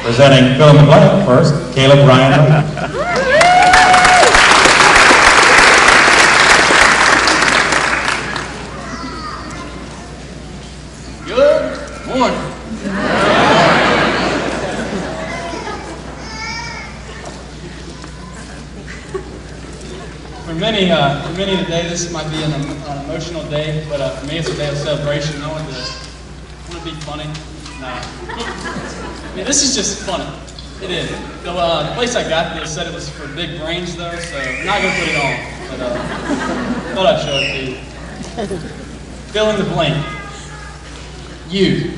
Presenting fill in the blank first, Caleb Ryan. Good morning. For many today, this might be an emotional day, but for me, it's a day of celebration. I want to be funny. Nah. I mean, this is just funny. It is. The place I got this said it was for big brains, though, so I'm not going to put it on. But thought I'd show it to you. Fill in the blank. You.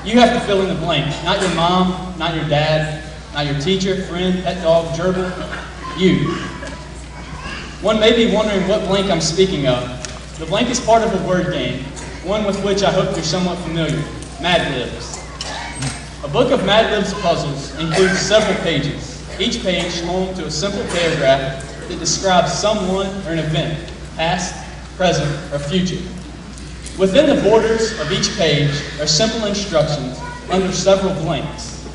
You have to fill in the blank. Not your mom, not your dad, not your teacher, friend, pet dog, gerbil. You. One may be wondering what blank I'm speaking of. The blank is part of a word game, one with which I hope you're somewhat familiar, Mad Libs. A book of Mad Libs puzzles includes several pages, each page home to a simple paragraph that describes someone or an event, past, present, or future. Within the borders of each page are simple instructions under several blanks.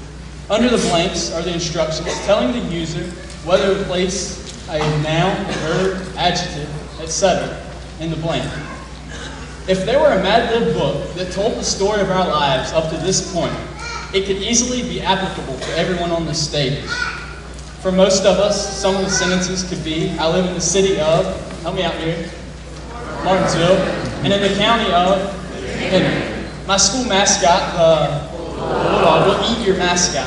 Under the blanks are the instructions telling the user whether to place a noun, verb, adjective, etc. in the blank. If there were a Mad Lib book that told the story of our lives up to this point, it could easily be applicable to everyone on this stage. For most of us, some of the sentences could be, I live in the city of, help me out here, Martinsville, and in the county of, and my school mascot, will eat your mascot.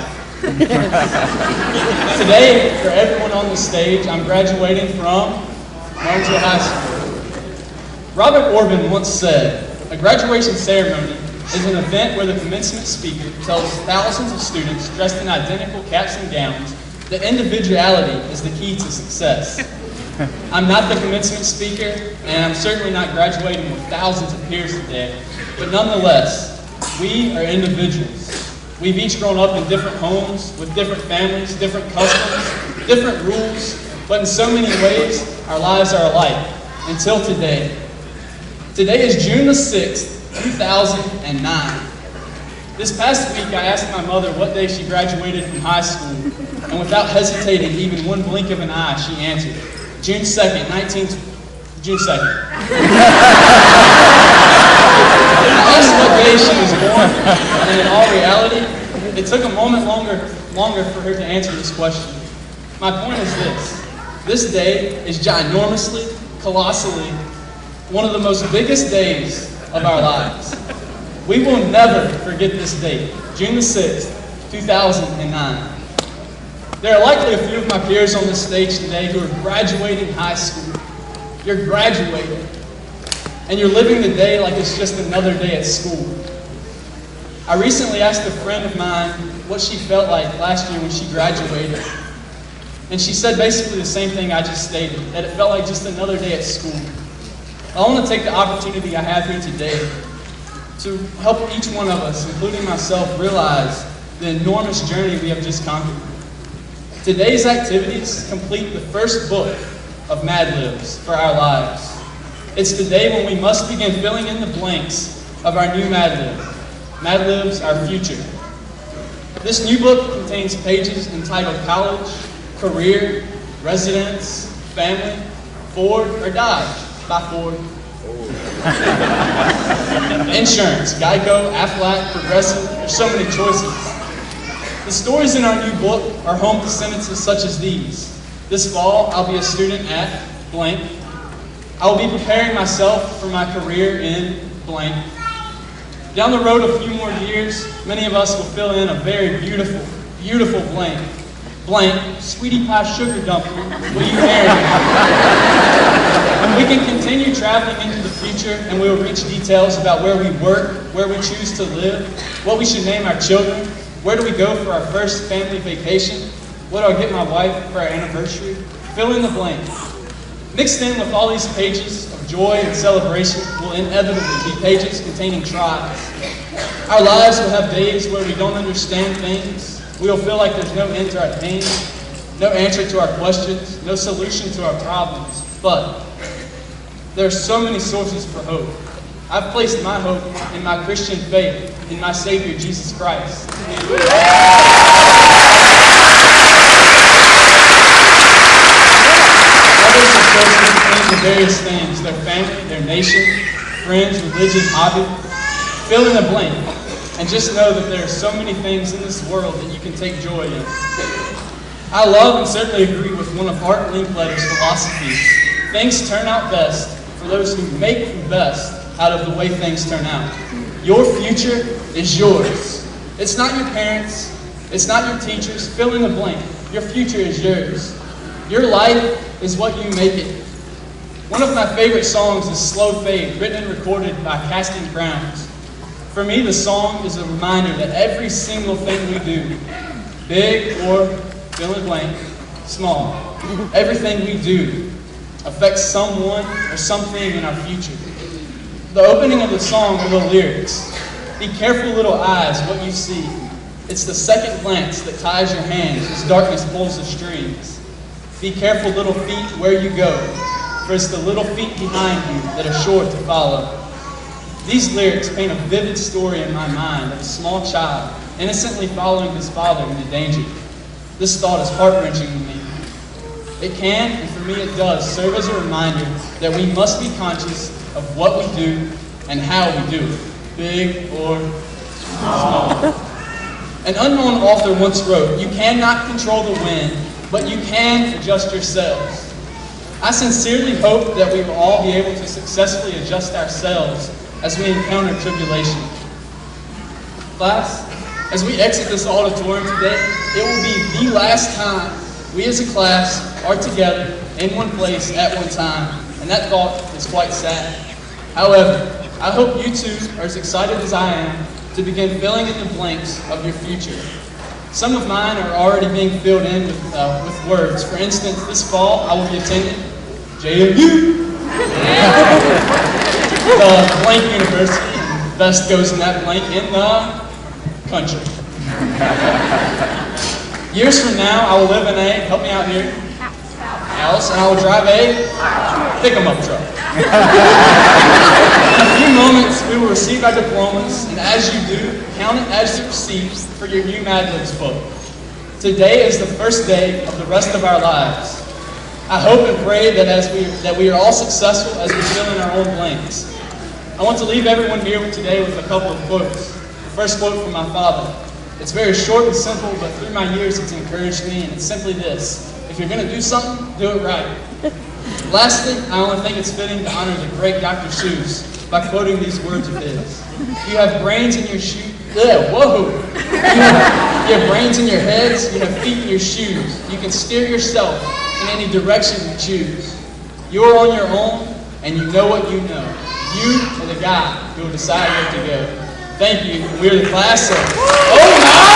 Today, for everyone on the stage, I'm graduating from Martinsville High School. Robert Orban once said, a graduation ceremony is an event where the commencement speaker tells thousands of students dressed in identical caps and gowns that individuality is the key to success. I'm not the commencement speaker, and I'm certainly not graduating with thousands of peers today, but nonetheless, we are individuals. We've each grown up in different homes, with different families, different customs, different rules, but in so many ways, our lives are alike, until today. Today is June the 6th, 2009. This past week, I asked my mother what day she graduated from high school, and without hesitating even one blink of an eye, she answered, June 2nd, June 2nd. I asked what day she was born, and in all reality, it took a moment longer for her to answer this question. My point is this. This day is ginormously, colossally, one of the most biggest days of our lives. We will never forget this date, June the 6th, 2009. There are likely a few of my peers on this stage today who are graduating high school. You're graduating, and you're living the day like it's just another day at school. I recently asked a friend of mine what she felt like last year when she graduated, and she said basically the same thing I just stated, that it felt like just another day at school. I want to take the opportunity I have here today to help each one of us, including myself, realize the enormous journey we have just conquered. Today's activities complete the first book of Mad Libs for our lives. It's the day when we must begin filling in the blanks of our new Mad Lib. Mad Libs, our future. This new book contains pages entitled College, Career, Residence, Family, Ford, or Dodge by Ford. Insurance, Geico, Aflac, Progressive, there's so many choices. The stories in our new book are home to sentences such as these. This fall, I'll be a student at blank. I will be preparing myself for my career in blank. Down the road a few more years, many of us will fill in a very beautiful, beautiful blank. Blank, sweetie pie sugar dumpling, will you marry me? And we can continue traveling into the future, and we will reach details about where we work, where we choose to live, what we should name our children, where do we go for our first family vacation, what do I get my wife for our anniversary? Fill in the blank. Mixed in with all these pages of joy and celebration will inevitably be pages containing trials. Our lives will have days where we don't understand things. We will feel like there's no end to our pain, no answer to our questions, no solution to our problems. But there are so many sources for hope. I've placed my hope in my Christian faith, in my Savior, Jesus Christ. rigid hobby. Fill in the blank. And just know that there are so many things in this world that you can take joy in. I love and certainly agree with one of Art Linkletter's philosophies. Things turn out best for those who make the best out of the way things turn out. Your future is yours. It's not your parents. It's not your teachers. Fill in the blank. Your future is yours. Your life is what you make it. One of my favorite songs is Slow Fade, written and recorded by Casting Crowns. For me, the song is a reminder that every single thing we do, big or fill in the blank, small, everything we do affects someone or something in our future. The opening of the song are the lyrics. Be careful, little eyes, what you see. It's the second glance that ties your hands as darkness pulls the strings. Be careful, little feet, where you go, for it's the little feet behind you that are sure to follow. These lyrics paint a vivid story in my mind of a small child innocently following his father into danger. This thought is heart-wrenching to me. It can, and for me it does, serve as a reminder that we must be conscious of what we do and how we do it, big or small. An unknown author once wrote, "You cannot control the wind, but you can adjust yourselves." I sincerely hope that we will all be able to successfully adjust ourselves as we encounter tribulation. Class, as we exit this auditorium today, it will be the last time we as a class are together in one place at one time, and that thought is quite sad. However, I hope you two are as excited as I am to begin filling in the blanks of your future. Some of mine are already being filled in with words. For instance, this fall I will be attending JMU, the blank university, and best goes in that blank in the country. Years from now, I will live in a, help me out here, house, and I will drive a pick-em-up truck. In a few moments, we will receive our diplomas, and as you do, count it as receipts for your new Mad Libs book. Today is the first day of the rest of our lives. I hope and pray that we are all successful as we fill in our own blanks. I want to leave everyone here today with a couple of quotes. The first quote from my father. It's very short and simple, but through my years it's encouraged me, and it's simply this: if you're going to do something, do it right. Lastly, I only think it's fitting to honor the great Dr. Seuss by quoting these words of his. You have brains in your shoes. Whoa! You have brains in your heads, you have feet in your shoes. You can steer yourself in any direction you choose. You are on your own, and you know what you know. You are the guy who will decide where to go. Thank you. We're the class of Oh My!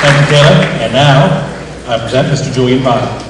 Thank you, Caleb. And now, I present Mr. Julian Bond.